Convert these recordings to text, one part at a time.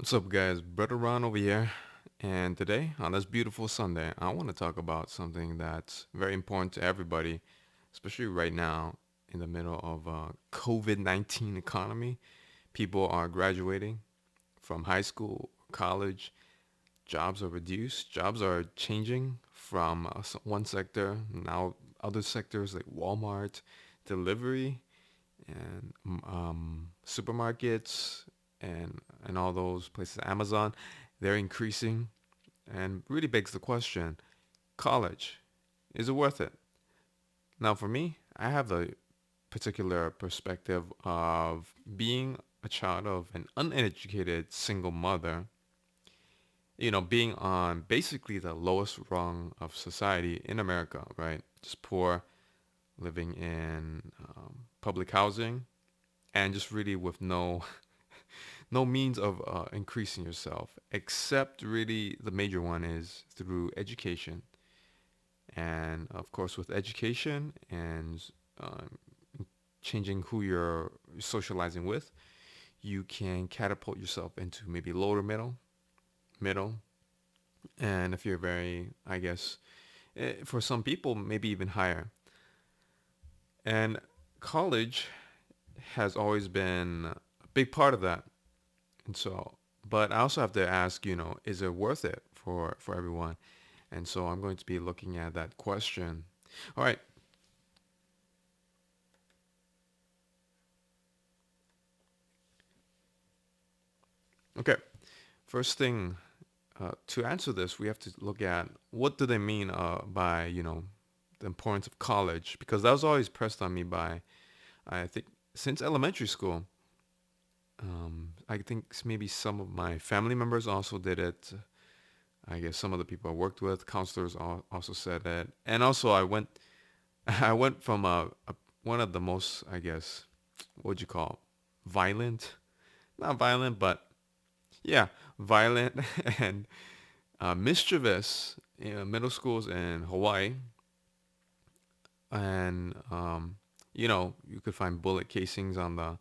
What's up, guys? Brother Ron over here. And today, on this beautiful Sunday, I want to talk about something that's very important to everybody, especially right now in the middle of a COVID-19 economy. People are graduating from high school, college. Jobs are reduced. Jobs are changing from one sector, now other sectors like Walmart, delivery, and supermarkets and all those places, Amazon, they're increasing, and really begs the question: college, is it worth it? Now, for me, I have the particular perspective of being a child of an uneducated single mother. Being on basically the lowest rung of society in America, right? Just poor, living in public housing, and just really with no means of increasing yourself, except really the major one is through education. And of course, with education and um, changing who you're socializing with, you can catapult yourself into maybe lower middle, and if you're very, I guess, for some people, maybe even higher. And college has always been a big part of that. And so, but I also have to ask, is it worth it for everyone? And so I'm going to be looking at that question. All right. Okay. First thing, to answer this, we have to look at what do they mean by, the importance of college, because that was always pressed on me by, I think, since elementary school. I think maybe some of my family members also did it. I guess some of the people I worked with, counselors also said it. And also I went from one of the most, I guess, what would you call, violent, not violent, but yeah, violent and mischievous middle schools in Hawaii. And you could find bullet casings on the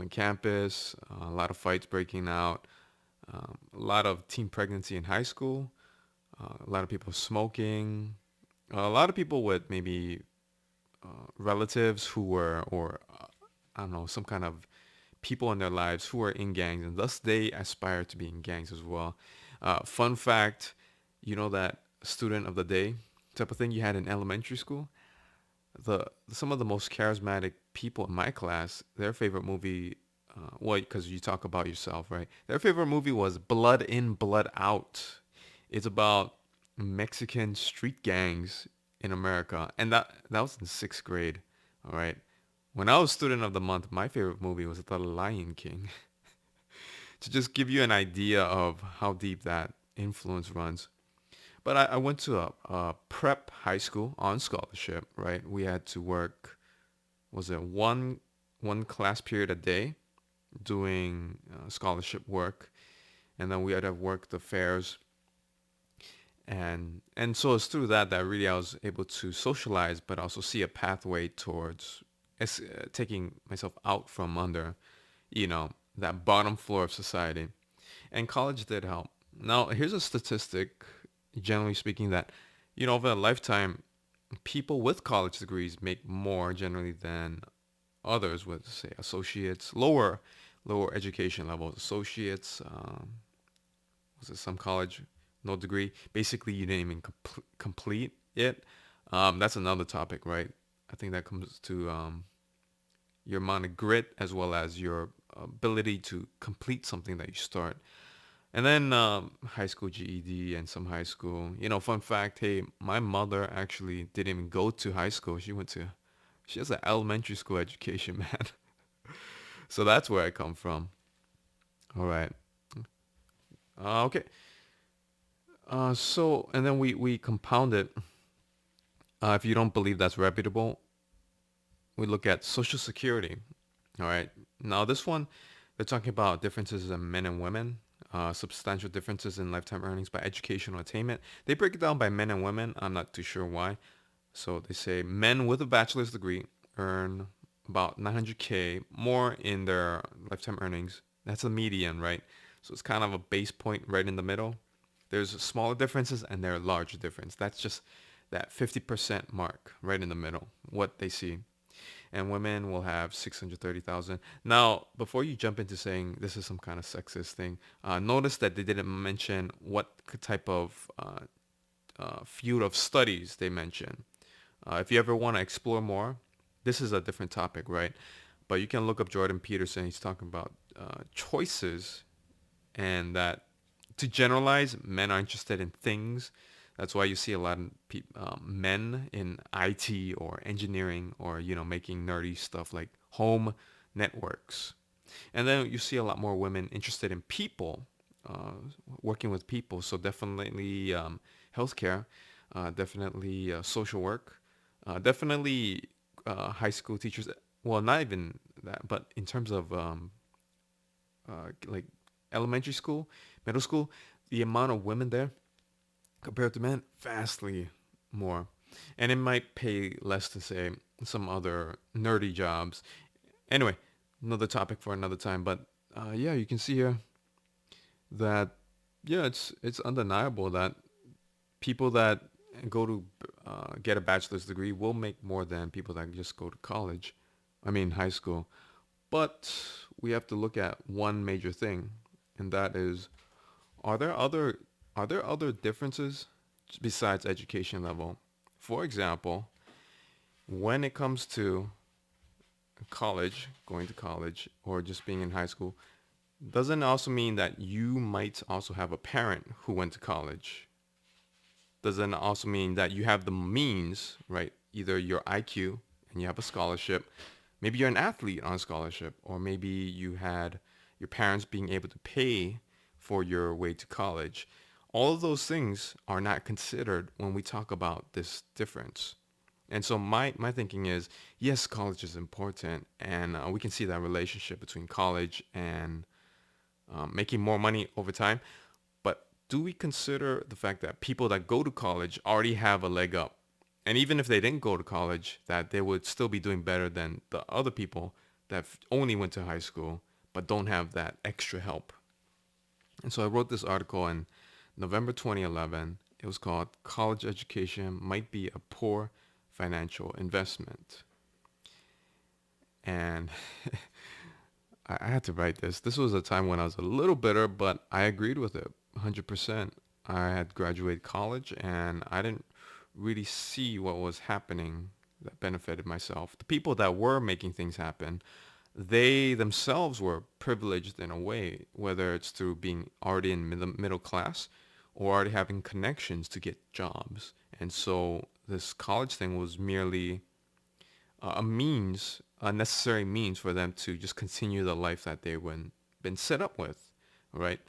campus, a lot of fights breaking out, a lot of teen pregnancy in high school, a lot of people smoking, a lot of people with maybe relatives who were, or I don't know, some kind of people in their lives who are in gangs, and thus they aspire to be in gangs as well. Fun fact, that student of the day type of thing you had in elementary school. The Some of the most charismatic people in my class, their favorite movie, well, because you talk about yourself, right? Their favorite movie was Blood In, Blood Out. It's about Mexican street gangs in America, and that was in sixth grade. All right. When I was student of the month, my favorite movie was The Lion King. To just give you an idea of how deep that influence runs. But I went to a prep high school on scholarship, right? We had to work, was it one class period a day doing scholarship work, and then we had to work the fairs, and so it's through that really I was able to socialize, but also see a pathway towards taking myself out from under, that bottom floor of society. And college did help. Now, here's a statistic, generally speaking, that, over a lifetime, people with college degrees make more generally than others with, say, associates, lower education levels, associates, was it some college, no degree. Basically, you didn't even complete it. That's another topic, right? I think that comes to your amount of grit as well as your ability to complete something that you start. And then high school GED and some high school. Fun fact, hey, my mother actually didn't even go to high school. She has an elementary school education, man. So that's where I come from. All right. Okay. And then we compound it. If you don't believe that's reputable, we look at Social Security. All right. Now, this one, they're talking about differences in men and women, substantial differences in lifetime earnings by educational attainment. They break it down by men and women. I'm not too sure why. So they say men with a bachelor's degree earn about 900K more in their lifetime earnings. That's a median, right? So it's kind of a base point right in the middle. There's smaller differences and there are larger differences. That's just that 50% mark right in the middle, what they see. And women will have 630,000. Now, before you jump into saying this is some kind of sexist thing, notice that they didn't mention what type of field of studies they mention. If you ever want to explore more, this is a different topic, right? But you can look up Jordan Peterson. He's talking about choices and that to generalize, men are interested in things. That's why you see a lot of men in IT or engineering or making nerdy stuff like home networks. And then you see a lot more women interested in people, uh, working with people. So definitely healthcare, definitely social work, definitely high school teachers. Well, not even that, but in terms of like elementary school, middle school, the amount of women there compared to men, vastly more. And it might pay less than, say, some other nerdy jobs. Anyway, another topic for another time. But yeah, you can see here that, yeah, it's undeniable that people that go to get a bachelor's degree will make more than people that just go to college. I mean, high school. But we have to look at one major thing, and that is, are there other are there other differences besides education level? For example, when it comes to college, going to college, or just being in high school, doesn't also mean that you might also have a parent who went to college. Doesn't also mean that you have the means, right? Either your IQ and you have a scholarship. Maybe you're an athlete on a scholarship, or maybe you had your parents being able to pay for your way to college. All of those things are not considered when we talk about this difference. And so my thinking is, yes, college is important, and we can see that relationship between college and making more money over time. But do we consider the fact that people that go to college already have a leg up? And even if they didn't go to college, that they would still be doing better than the other people that only went to high school but don't have that extra help. And so I wrote this article in November 2011. It was called College Education Might Be a Poor Financial Investment. And I had to write this. This was a time when I was a little bitter, but I agreed with it 100%. I had graduated college and I didn't really see what was happening that benefited myself. The people that were making things happen, they themselves were privileged in a way, whether it's through being already in middle class or already having connections to get jobs. And so this college thing was merely a means, a necessary means for them to just continue the life that they been set up with, right?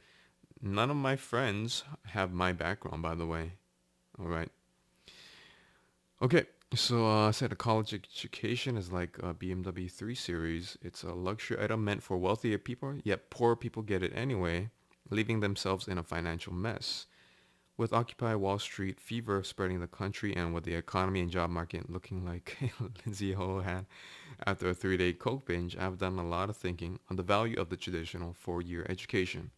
None of my friends have my background, by the way, all right? Okay, so I said a college education is like a BMW 3 Series. It's a luxury item meant for wealthier people, yet poor people get it anyway, leaving themselves in a financial mess. With Occupy Wall Street fever spreading the country and with the economy and job market looking like Lindsay Ho had after a 3-day coke binge, I've done a lot of thinking on the value of the traditional 4-year education.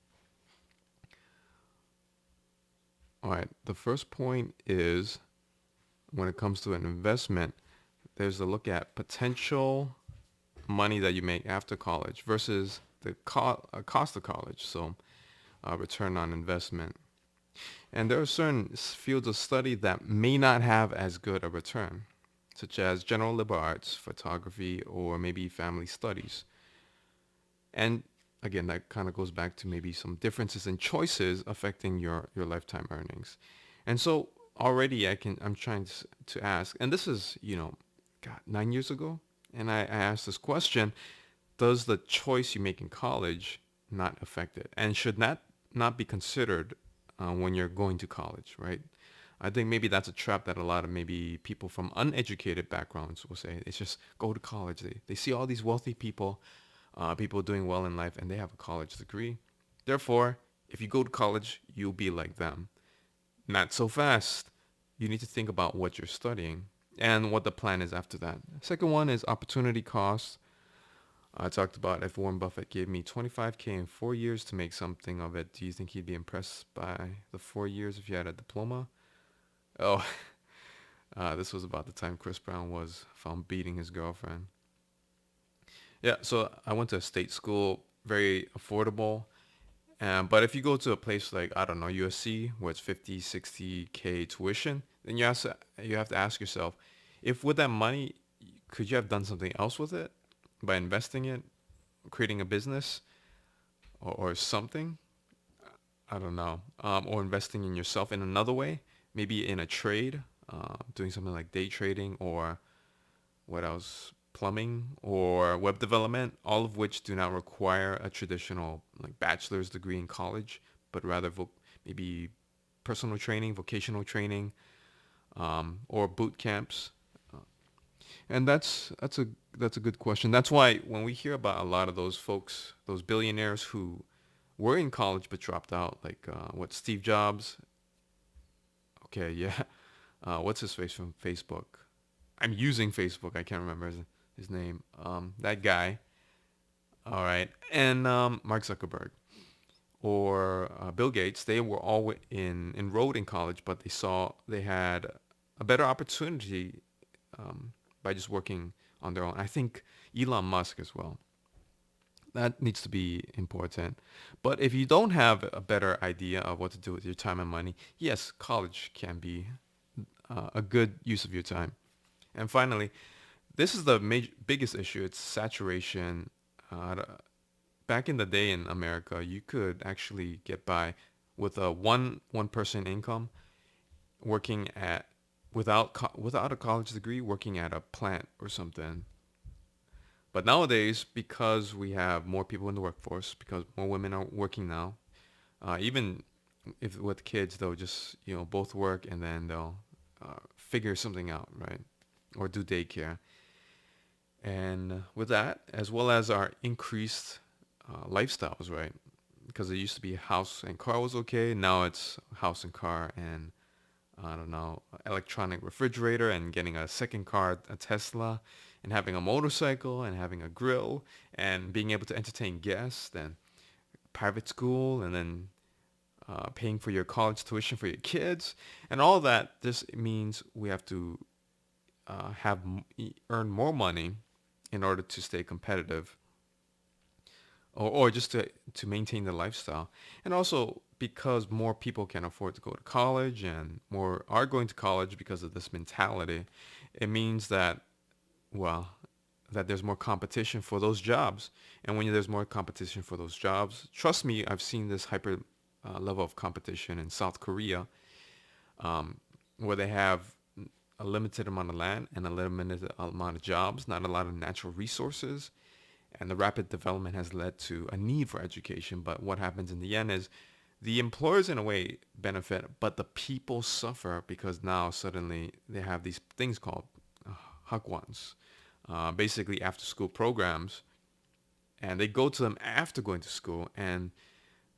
All right, the first point is when it comes to an investment, there's a look at potential money that you make after college versus the cost of college, so return on investment. And there are certain fields of study that may not have as good a return, such as general liberal arts, photography, or maybe family studies. And again, that kind of goes back to maybe some differences in choices affecting your lifetime earnings. And so already I'm trying to ask, and this is, God, 9 years ago. And I asked this question, does the choice you make in college not affect it? And should not be considered when you're going to college, right? I think maybe that's a trap that a lot of maybe people from uneducated backgrounds will say. It's just go to college. They see all these wealthy people, people doing well in life, and they have a college degree. Therefore, if you go to college, you'll be like them. Not so fast. You need to think about what you're studying and what the plan is after that. Second one is opportunity cost. I talked about if Warren Buffett gave me 25K in 4 years to make something of it, do you think he'd be impressed by the 4 years if you had a diploma? Oh, this was about the time Chris Brown was found beating his girlfriend. Yeah, so I went to a state school, very affordable. But if you go to a place like, I don't know, USC, where it's 50, 60K tuition, then you have to ask yourself, if with that money, could you have done something else with it by investing it, creating a business or something? I don't know. Or investing in yourself in another way, maybe in a trade, doing something like day trading or what else? Plumbing or web development, all of which do not require a traditional like bachelor's degree in college, but rather maybe personal training, vocational training, or boot camps. And that's a good question. That's why when we hear about a lot of those folks, those billionaires who were in college but dropped out, like what Steve Jobs. Okay, yeah. What's his face from Facebook? I'm using Facebook. I can't remember his name. That guy. All right, and Mark Zuckerberg or Bill Gates. They were all enrolled in college, but they saw they had a better opportunity by just working on their own. I think Elon Musk as well. That needs to be important. But if you don't have a better idea of what to do with your time and money, yes, college can be a good use of your time. And finally, this is the biggest issue. It's saturation. Back in the day in America, you could actually get by with a one person income working at without a college degree, working at a plant or something. But nowadays, because we have more people in the workforce, because more women are working now, even if with kids, they'll just both work and then they'll figure something out, right? Or do daycare. And with that, as well as our increased lifestyles, right? Because it used to be house and car was okay. Now it's house and car and I don't know, electronic refrigerator and getting a second car, a Tesla, and having a motorcycle and having a grill and being able to entertain guests and private school and then paying for your college tuition for your kids and all that. This means we have to earn more money in order to stay competitive or just to maintain the lifestyle. And also because more people can afford to go to college and more are going to college because of this mentality, it means that, well, that there's more competition for those jobs. And when there's more competition for those jobs, trust me, I've seen this hyper level of competition in South Korea, where they have a limited amount of land and a limited amount of jobs, not a lot of natural resources. And the rapid development has led to a need for education. But what happens in the end is the employers, in a way, benefit, but the people suffer because now suddenly they have these things called hakwans, basically after-school programs, and they go to them after going to school. And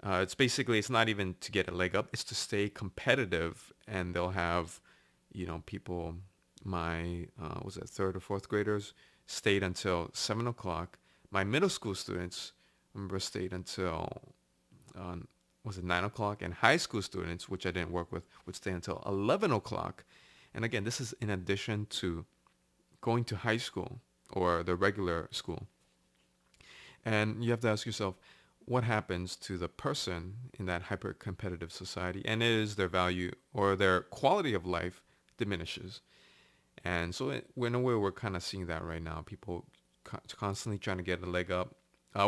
it's not even to get a leg up; it's to stay competitive. And they'll have, people, my was it third or fourth graders stayed until 7 o'clock. My middle school students, I remember, stayed until uh, was it 9 o'clock, and high school students, which I didn't work with, would stay until 11 o'clock. And again, this is in addition to going to high school or the regular school. And you have to ask yourself, what happens to the person in that hyper competitive society? And is their value or their quality of life diminishes. And so in a way, we're kind of seeing that right now. People constantly trying to get a leg up.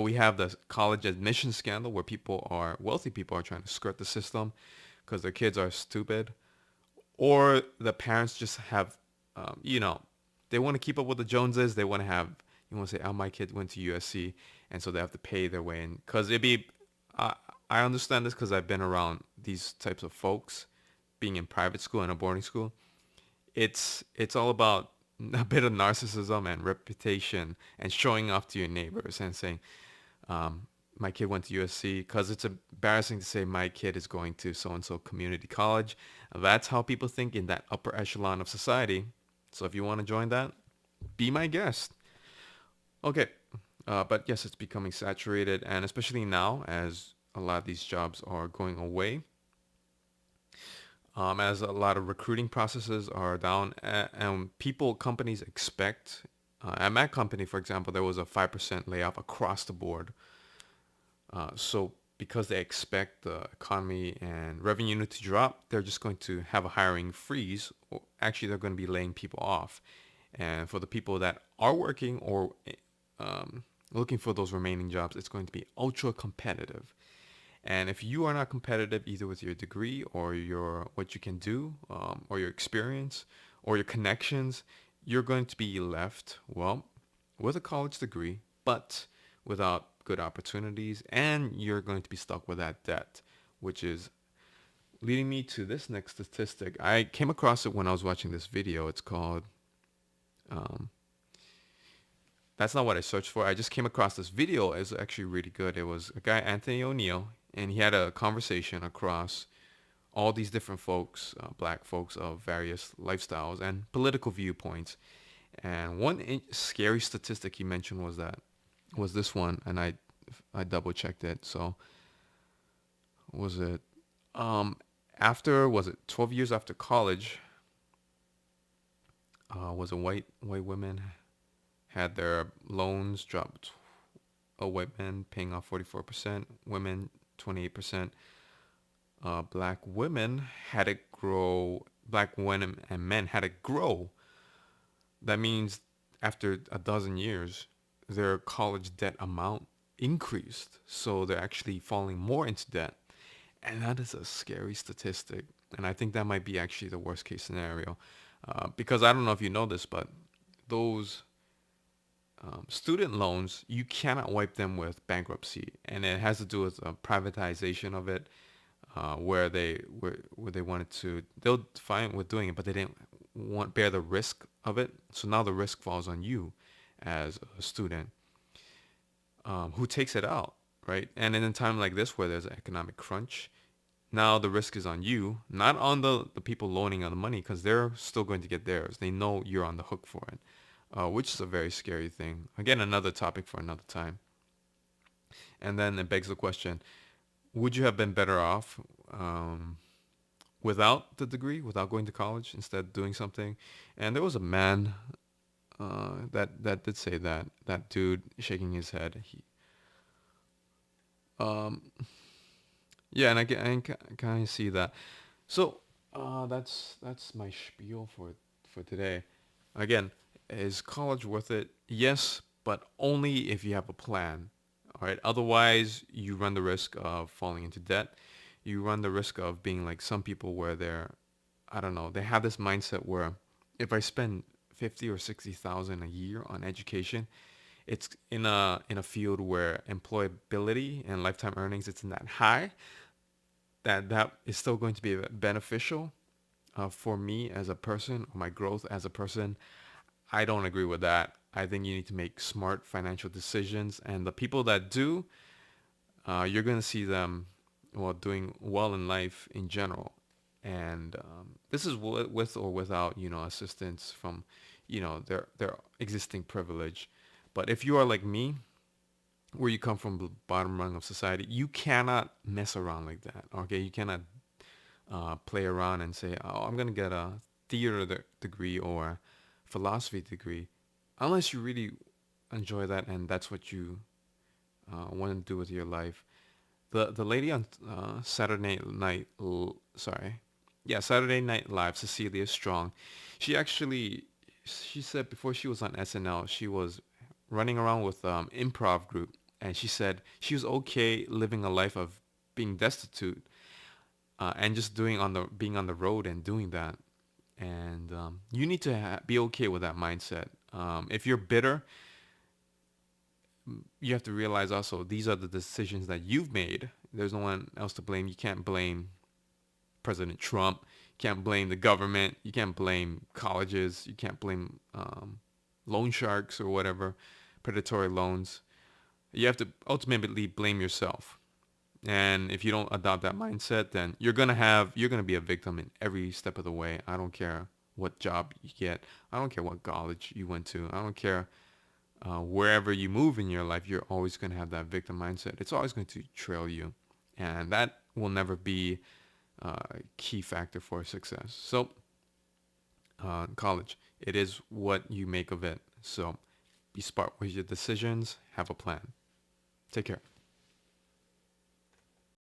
We have the college admission scandal where wealthy people are trying to skirt the system because their kids are stupid. Or the parents just have, they want to keep up with the Joneses. They want to have, you want to say, oh, my kid went to USC. And so they have to pay their way in. Because I understand this because I've been around these types of folks being in private school and a boarding school. It's all about a bit of narcissism and reputation and showing off to your neighbors and saying, my kid went to USC, because it's embarrassing to say my kid is going to so-and-so community college. That's how people think in that upper echelon of society. So if you want to join that, be my guest. Okay. But yes, it's becoming saturated, and especially now as a lot of these jobs are going away, as a lot of recruiting processes are down, and companies expect. At my company, for example, there was a 5% layoff across the board. So because they expect the economy and revenue to drop, they're just going to have a hiring freeze. Or actually, they're going to be laying people off. And for the people that are working or looking for those remaining jobs, it's going to be ultra competitive. And if you are not competitive either with your degree or your what you can do, or your experience or your connections, you're going to be left, well, with a college degree, but without good opportunities, and you're going to be stuck with that debt, which is leading me to this next statistic. I came across it when I was watching this video. It's called, um, that's not what I searched for. I just came across this video. It's actually really good. It was a guy, Anthony O'Neill, and he had a conversation across all these different folks, black folks of various lifestyles and political viewpoints. And one scary statistic he mentioned was this one, and I double checked it. So was it um after was it 12 years after college? Was it white women had their loans dropped? White men paying off 44%, women 28%. Black women had it grow. Black women and men had it grow. That means after a dozen years, their college debt amount increased. So they're actually falling more into debt. And that is a scary statistic. And I think that might be actually the worst case scenario. Because I don't know if you know this, but those student loans, you cannot wipe them with bankruptcy. And it has to do with privatization of it, where they wanted to, they'll fine with doing it, but they didn't want bear the risk of it. So now the risk falls on you as a student, who takes it out, right? And in a time like this where there's an economic crunch, now the risk is on you, not on the people loaning on the money, because they're still going to get theirs. They know you're on the hook for it, which is a very scary thing. Again, another topic for another time. And then it begs the question: would you have been better off without the degree, without going to college, instead doing something? And there was a man that did say that. That dude shaking his head. Um, yeah, and I can kind of see that. So that's my spiel for today. Again, is college worth it? Yes, but only if you have a plan. All right. Otherwise, you run the risk of falling into debt. You run the risk of being like some people where I don't know, they have this mindset where if I spend 50 or 60,000 a year on education, it's in a field where employability and lifetime earnings it's not high, that is still going to be beneficial for me as a person, or my growth as a person. I don't agree with that. I think you need to make smart financial decisions, and the people that do, you're going to see them, well, doing well in life in general. And this is with or without, assistance from, their existing privilege. But if you are like me, where you come from the bottom rung of society, you cannot mess around like that. Okay, you cannot play around and say, "Oh, I'm gonna get a theater degree or philosophy degree," unless you really enjoy that and that's what you want to do with your life. The lady on Saturday Night Live, Cecilia Strong, she actually she said before she was on SNL, she was running around with improv group, and she said she was okay living a life of being destitute, and just being on the road and doing that. And you need to be okay with that mindset. If you're bitter, you have to realize also these are the decisions that you've made. There's no one else to blame. You can't blame President Trump. You can't blame the government. You can't blame colleges. You can't blame loan sharks or whatever, predatory loans. You have to ultimately blame yourself. And if you don't adopt that mindset, then you're gonna be a victim in every step of the way. I don't care what job you get. I don't care what college you went to. I don't care wherever you move in your life, you're always going to have that victim mindset. It's always going to trail you. And that will never be a key factor for success. So, college, it is what you make of it. So, be smart with your decisions, have a plan. Take care.